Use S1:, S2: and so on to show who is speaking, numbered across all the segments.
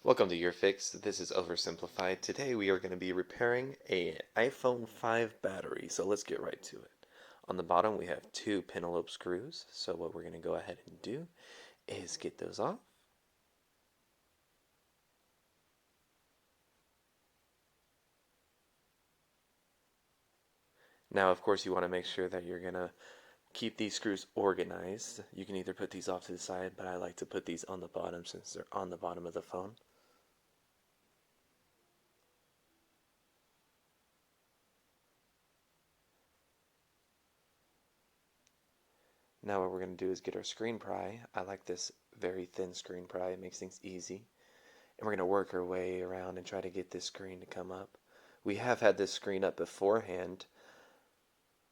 S1: Welcome to Your Fix. This is Oversimplified. Today we are going to be repairing a iPhone 5 battery. So let's get right to it. On the bottom we have two penelope screws. So what we're going to go ahead and do is get those off. Now of course you want to make sure that you're going to keep these screws organized. You can either put these off to the side, but I like to put these on the bottom since they're on the bottom of the phone. Now what we're going to do is get our screen pry. I like this very thin screen pry. It makes things easy. And we're going to work our way around and try to get this screen to come up. We have had this screen up beforehand,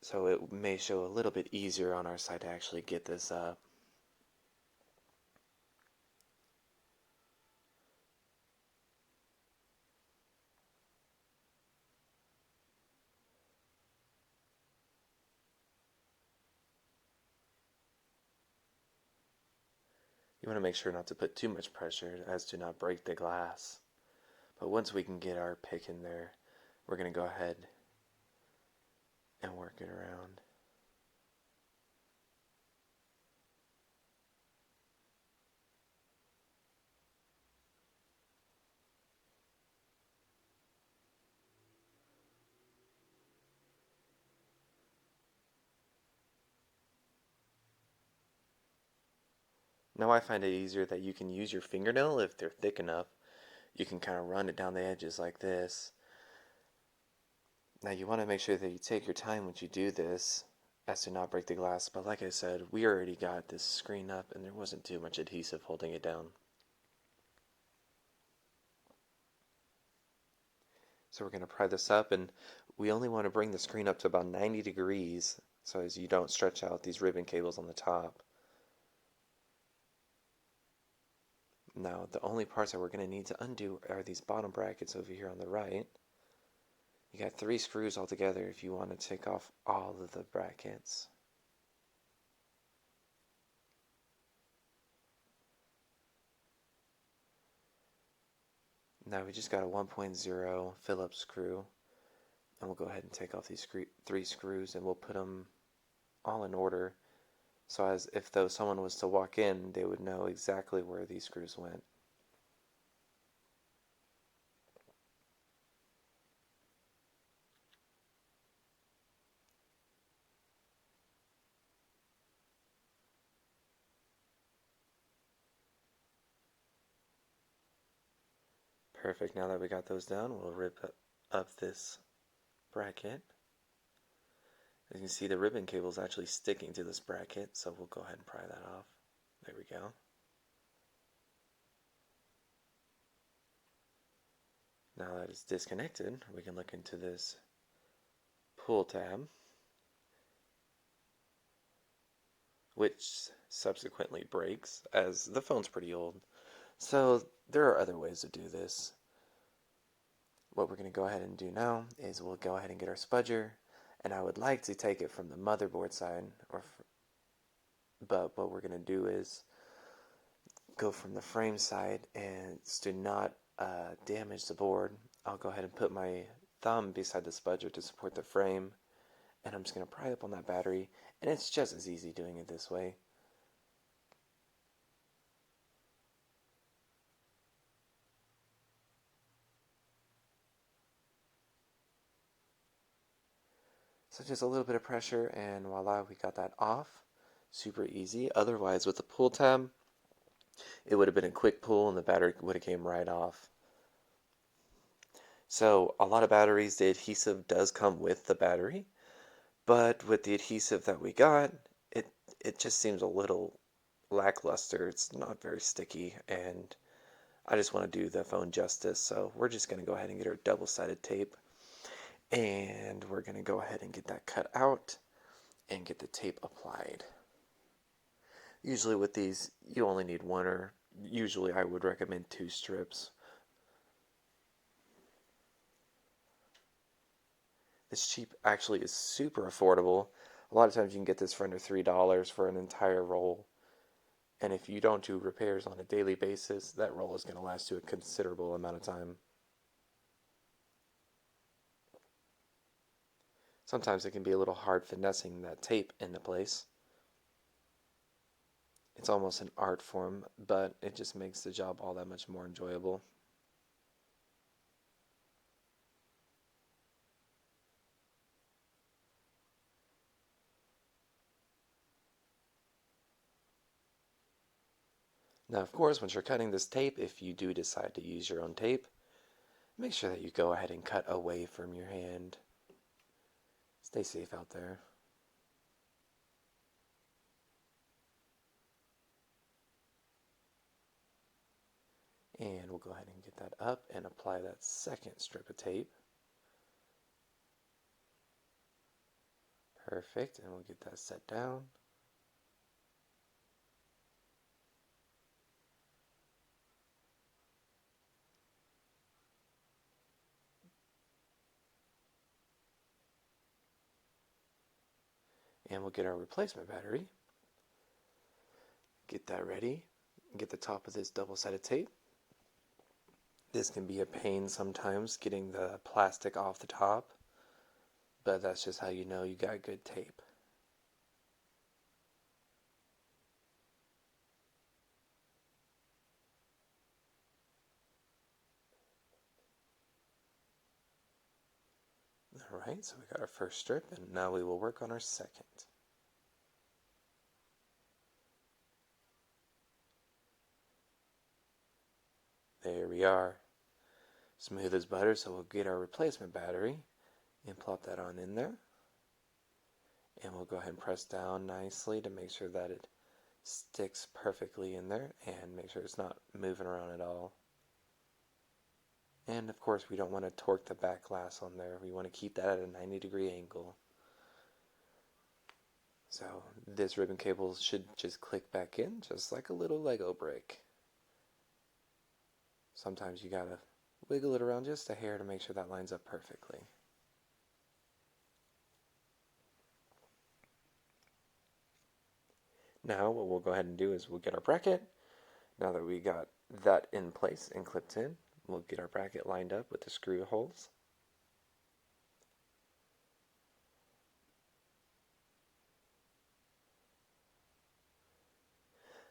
S1: so it may show a little bit easier on our side to actually get this up. You want to make sure not to put too much pressure as to not break the glass. But once we can get our pick in there, we're going to go ahead and work it around. Now I find it easier that you can use your fingernail if they're thick enough. You can kind of run it down the edges like this. Now you want to make sure that you take your time when you do this as to not break the glass, but like I said, we already got this screen up and there wasn't too much adhesive holding it down. So we're going to pry this up, and we only want to bring the screen up to about 90 degrees so as you don't stretch out these ribbon cables on the top. Now the only parts that we're going to need to undo are these bottom brackets over here on the right. You got 3 screws all together if you want to take off all of the brackets. Now we just got a 1.0 Phillips screw, and we'll go ahead and take off these 3 screws and we'll put them all in order so as if though someone was to walk in, they would know exactly where these screws went. Perfect. Now that we got those down, we'll rip up this bracket. As you can see, the ribbon cable is actually sticking to this bracket, so we'll go ahead and pry that off. There we go. Now that it's disconnected, we can look into this pull tab, which subsequently breaks as the phone's pretty old. So there are other ways to do this. What we're going to go ahead and do now is we'll go ahead and get our spudger, and I would like to take it from the motherboard side, but what we're going to do is go from the frame side, and to not damage the board, I'll go ahead and put my thumb beside the spudger to support the frame, and I'm just going to pry up on that battery, and it's just as easy doing it this way. So just a little bit of pressure, and voila, we got that off. Super easy. Otherwise, with the pull tab, it would have been a quick pull and the battery would have came right off. So a lot of batteries, the adhesive does come with the battery, but with the adhesive that we got, it just seems a little lackluster. It's not very sticky, and I just want to do the phone justice, so we're just going to go ahead and get our double-sided tape, and we're going to go ahead and get that cut out and get the tape applied. Usually with these, you only need one, or usually I would recommend 2 strips. This cheap actually is super affordable. A lot of times you can get this for under $3 for an entire roll. And if you don't do repairs on a daily basis, that roll is going to last you a considerable amount of time. Sometimes it can be a little hard finessing that tape into place. It's almost an art form, but it just makes the job all that much more enjoyable. Now, of course, once you're cutting this tape, if you do decide to use your own tape, make sure that you go ahead and cut away from your hand. Stay safe out there. And we'll go ahead and get that up and apply that second strip of tape. Perfect, and we'll get that set down. And we'll get our replacement battery. Get that ready. Get the top of this double-sided tape. This can be a pain sometimes getting the plastic off the top, but that's just how you know you got good tape. Alright, so we got our first strip, and now we will work on our second. There we are. Smooth as butter, so we'll get our replacement battery and plop that on in there. And we'll go ahead and press down nicely to make sure that it sticks perfectly in there and make sure it's not moving around at all. And of course we don't want to torque the back glass on there. We want to keep that at a 90-degree angle. So this ribbon cable should just click back in just like a little Lego brick. Sometimes you gotta wiggle it around just a hair to make sure that lines up perfectly. Now what we'll go ahead and do is we'll get our bracket. Now that we got that in place and clipped in, we'll get our bracket lined up with the screw holes.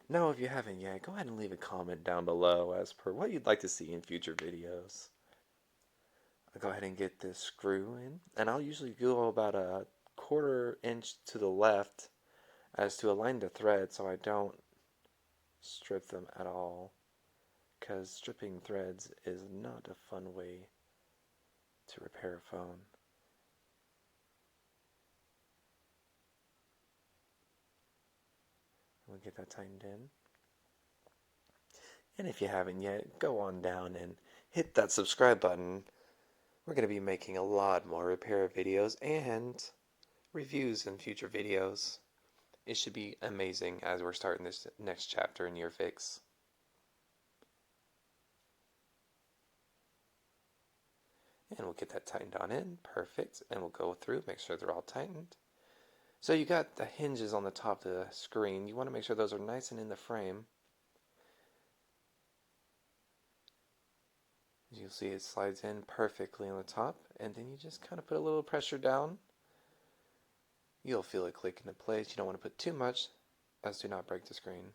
S1: Now if you haven't yet, go ahead and leave a comment down below as per what you'd like to see in future videos. I'll go ahead and get this screw in, and I'll usually go about a 1/4 inch to the left as to align the thread so I don't strip them at all, because stripping threads is not a fun way to repair a phone. We'll get that tightened in. And if you haven't yet, go on down and hit that subscribe button. We're going to be making a lot more repair videos and reviews in future videos. It should be amazing as we're starting this next chapter in your fix. And we'll get that tightened on in. Perfect. And we'll go through, make sure they're all tightened. So you got the hinges on the top of the screen. You want to make sure those are nice and in the frame. As you'll see, it slides in perfectly on the top, and then you just kind of put a little pressure down. You'll feel it click into place. You don't want to put too much, as to not break the screen.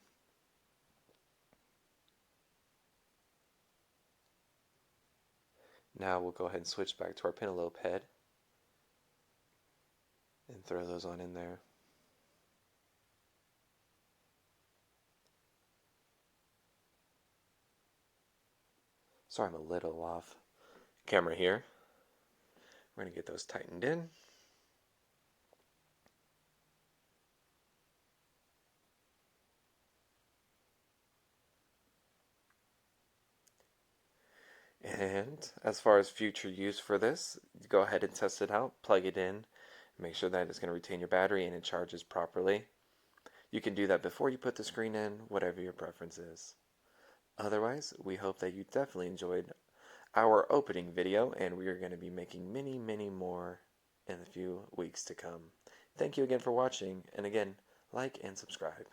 S1: Now we'll go ahead and switch back to our penelope head and throw those on in there. Sorry, I'm a little off camera here. We're going to get those tightened in. And as far as future use for this, go ahead and test it out, plug it in, make sure that it's going to retain your battery and it charges properly. You can do that before you put the screen in, whatever your preference is. Otherwise, we hope that you definitely enjoyed our opening video, and we are going to be making many more in a few weeks to come. Thank you again for watching, and again, like and subscribe.